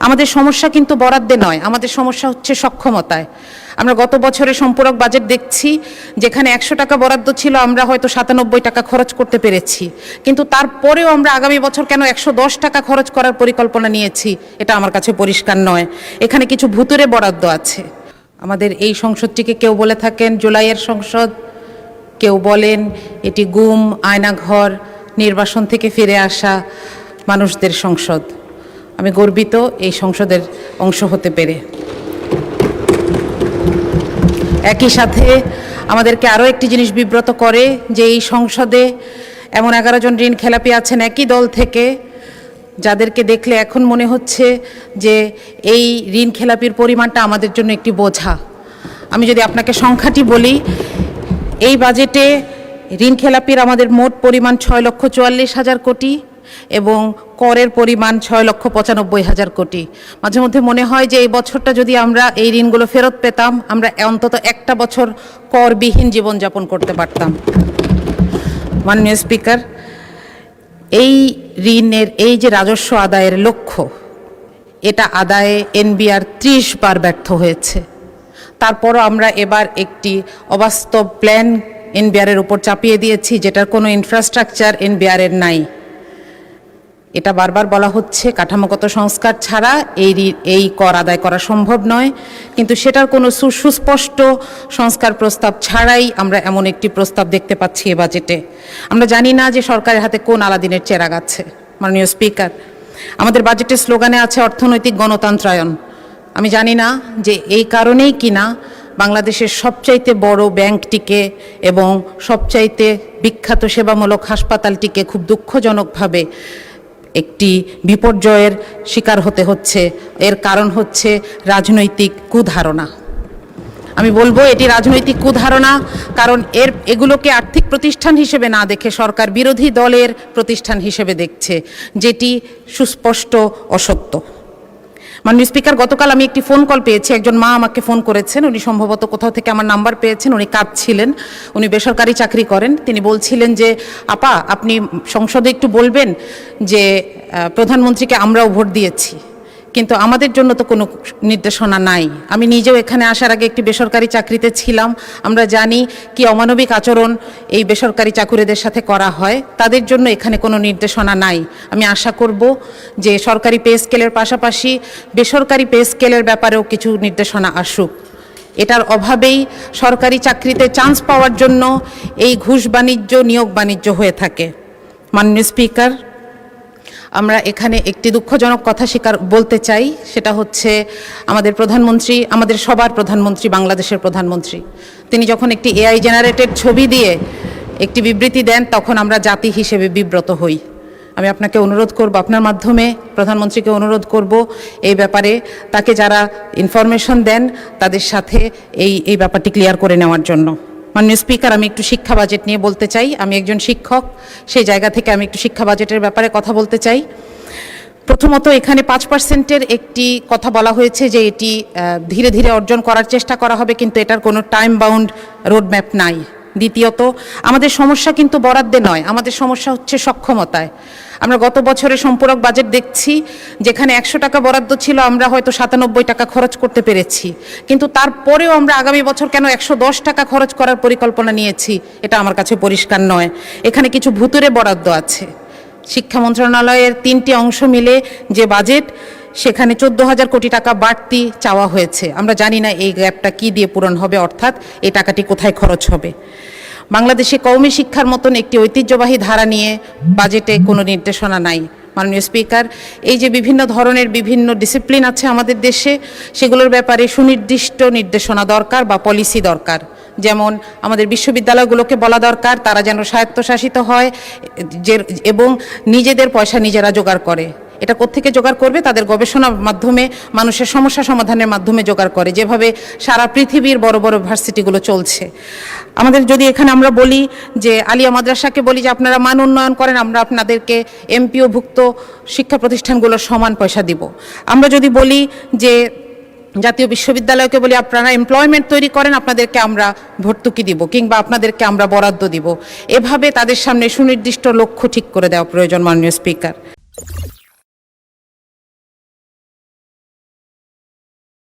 আমাদের সমস্যা কিন্তু বরাদ্দে নয়, আমাদের সমস্যা হচ্ছে সক্ষমতায়। আমরা গত বছরে সম্পূরক বাজেট দেখছি, যেখানে 100 টাকা বরাদ্দ ছিল আমরা হয়তো 97 টাকা খরচ করতে পেরেছি, কিন্তু তারপরেও আমরা আগামী বছর কেন 110 টাকা খরচ করার পরিকল্পনা নিয়েছি এটা আমার কাছে পরিষ্কার নয়। এখানে কিছু ভুতুরে বরাদ্দ আছে। আমাদের এই সংসদটিকে কেউ বলে থাকেন জুলাইয়ের সংসদ, কেউ বলেন এটি গুম, আয়নাঘর, নির্বাসন থেকে ফিরে আসা মানুষদের সংসদ। আমি গর্বিত এই সংসদের অংশ হতে পেরে। একই সাথে আমাদেরকে আরও একটি জিনিস বিব্রত করে যে এই সংসদে এমন 11 জন ঋণ খেলাপি আছেন একই দল থেকে, যাদেরকে দেখলে এখন মনে হচ্ছে যে এই ঋণ খেলাপির পরিমাণটা আমাদের জন্য একটি বোঝা। আমি যদি আপনাকে সংখ্যাটি বলি, এই বাজেটে ঋণ খেলাপির আমাদের মোট পরিমাণ 6,44,000 কোটি এবং করের পরিমাণ 6,95,000 কোটি। মাঝে মধ্যে মনে হয় যে এই বছরটা যদি আমরা এই ঋণগুলো ফেরত পেতাম, আমরা অন্তত একটা বছর করবিহীন জীবনযাপন করতে পারতাম। মাননীয় স্পিকার, এই ঋণের এই যে রাজস্ব আদায়ের লক্ষ্য, এটা আদায়ে এনবিআর 30 বার ব্যর্থ হয়েছে। তারপরও আমরা এবার একটি অবাস্তব প্ল্যান এনবিআরের উপর চাপিয়ে দিয়েছি, যেটার কোনো ইনফ্রাস্ট্রাকচার এনবিআরের নাই। এটা বারবার বলা হচ্ছে কাঠামোগত সংস্কার ছাড়া এই কর আদায় করা সম্ভব নয়, কিন্তু সেটার কোনো সুস্পষ্ট সংস্কার প্রস্তাব ছাড়াই আমরা এমন একটি প্রস্তাব দেখতে পাচ্ছি এ বাজেটে। আমরা জানি না যে সরকারের হাতে কোন আলাদিনের চেরাগ আছে। মাননীয় স্পিকার, আমাদের বাজেটের স্লোগানে আছে অর্থনৈতিক গণতন্ত্রায়ন। আমি জানি না যে এই কারণেই কিনা বাংলাদেশের সবচাইতে বড় ব্যাংকটিকে এবং সবচাইতে বিখ্যাত সেবামূলক হাসপাতালটিকে খুব দুঃখজনকভাবে একটি বিপর্যয়ের শিকার হতে হচ্ছে। এর কারণ হচ্ছে রাজনৈতিক কুধারণা। আমি বলবো এটি রাজনৈতিক কুধারণা, কারণ এগুলোকে আর্থিক প্রতিষ্ঠান হিসেবে না দেখে সরকার বিরোধী দলের প্রতিষ্ঠান হিসেবে দেখছে, যেটি সুস্পষ্ট অসত্য। মাননীয় স্পিকার, গতকাল আমি একটি ফোন কল পেয়েছি। একজন মা আমাকে ফোন করেছেন, উনি সম্ভবত কোথাও থেকে আমার নাম্বার পেয়েছেন, উনি কাঁদছিলেন, উনি বেসরকারি চাকরি করেন। তিনি বলছিলেন যে আপা, আপনি সংসদে একটু বলবেন যে প্রধানমন্ত্রীকে আমরাও ভোট দিয়েছি, কিন্তু আমাদের জন্য তো কোনো নির্দেশনা নাই। আমি নিজেও এখানে আসার আগে একটি বেসরকারি চাকরিতে ছিলাম, আমরা জানি কি অমানবিক আচরণ এই বেসরকারি চাকুরিদের সাথে করা হয়। তাদের জন্য এখানে কোনো নির্দেশনা নাই। আমি আশা করব যে সরকারি পে স্কেলের পাশাপাশি বেসরকারি পে স্কেলের ব্যাপারেও কিছু নির্দেশনা আসুক। এটার অভাবেই সরকারি চাকরিতে চান্স পাওয়ার জন্য এই ঘুষ বাণিজ্য, নিয়োগ বাণিজ্য হয়ে থাকে। মাননীয় স্পিকার, আমরা এখানে একটি দুঃখজনক কথা বলতে চাই, সেটা হচ্ছে আমাদের প্রধানমন্ত্রী, আমাদের সবার প্রধানমন্ত্রী, বাংলাদেশের প্রধানমন্ত্রী, তিনি যখন একটি এআই জেনারেটেড ছবি দিয়ে একটি বিবৃতি দেন, তখন আমরা জাতি হিসেবে বিব্রত হই। আমি আপনাকে অনুরোধ করব, আপনার মাধ্যমে প্রধানমন্ত্রীকে অনুরোধ করব এই ব্যাপারে তাকে যারা ইনফরমেশন দেন তাদের সাথে এই ব্যাপারটি ক্লিয়ার করে নেওয়ার জন্য। মাননীয় স্পিকার, আমি একটু শিক্ষা বাজেট নিয়ে বলতে চাই। আমি একজন শিক্ষক, সেই জায়গা থেকে আমি একটু শিক্ষা বাজেটের ব্যাপারে কথা বলতে চাই। প্রথমত, এখানে 5%-এর একটি কথা বলা হয়েছে যে এটি ধীরে ধীরে অর্জন করার চেষ্টা করা হবে, কিন্তু এটার কোনো টাইম বাউন্ড রোডম্যাপ নাই। দ্বিতীয়ত, আমাদের সমস্যা কিন্তু বরাদ্দে নয়, আমাদের সমস্যা হচ্ছে সক্ষমতায়। আমরা গত বছরে সম্পূরক বাজেট দেখছি, যেখানে 100 টাকা বরাদ্দ ছিল আমরা হয়তো 97 টাকা খরচ করতে পেরেছি, কিন্তু তারপরেও আমরা আগামী বছর কেন 110 টাকা খরচ করার পরিকল্পনা নিয়েছি এটা আমার কাছে পরিষ্কার নয়। এখানে কিছু ভুতুরে বরাদ্দ আছে। শিক্ষা মন্ত্রণালয়ের 3টি অংশ মিলে যে বাজেট, সেখানে 14,000 কোটি টাকা বাড়তি চাওয়া হয়েছে। আমরা জানি না এই গ্যাপটা কি দিয়ে পূরণ হবে, অর্থাৎ এই টাকাটি কোথায় খরচ হবে। বাংলাদেশে কওমি শিক্ষার মতন একটি ঐতিহ্যবাহী ধারা নিয়ে বাজেটে কোনো নির্দেশনা নাই। মাননীয় স্পিকার, এই যে বিভিন্ন ধরনের বিভিন্ন ডিসিপ্লিন আছে আমাদের দেশে, সেগুলোর ব্যাপারে সুনির্দিষ্ট নির্দেশনা দরকার বা পলিসি দরকার। যেমন আমাদের বিশ্ববিদ্যালয়গুলোকে বলা দরকার তারা যেন স্বায়ত্তশাসিত হয় এবং নিজেদের পয়সা নিজেরা জোগাড় করে। এটা কোত্থেকে জোগাড় করবে? তাদের গবেষণার মাধ্যমে, মানুষের সমস্যা সমাধানের মাধ্যমে জোগাড় করে, যেভাবে সারা পৃথিবীর বড় বড় ভার্সিটিগুলো চলছে। আমাদের যদি এখানে আমরা বলি যে আলিয়া মাদ্রাসাকে বলি যে আপনারা মান উন্নয়ন করেন, আমরা আপনাদেরকে এমপিওভুক্ত শিক্ষা প্রতিষ্ঠানগুলোর সমান পয়সা দিব। আমরা যদি বলি যে জাতীয় বিশ্ববিদ্যালয়কে বলি আপনারা এমপ্লয়মেন্ট তৈরি করেন, আপনাদেরকে আমরা ভর্তুকি দিব কিংবা আপনাদেরকে আমরা বরাদ্দ দিব। এভাবে তাদের সামনে সুনির্দিষ্ট লক্ষ্য ঠিক করে দেওয়া প্রয়োজন। মাননীয় স্পিকার।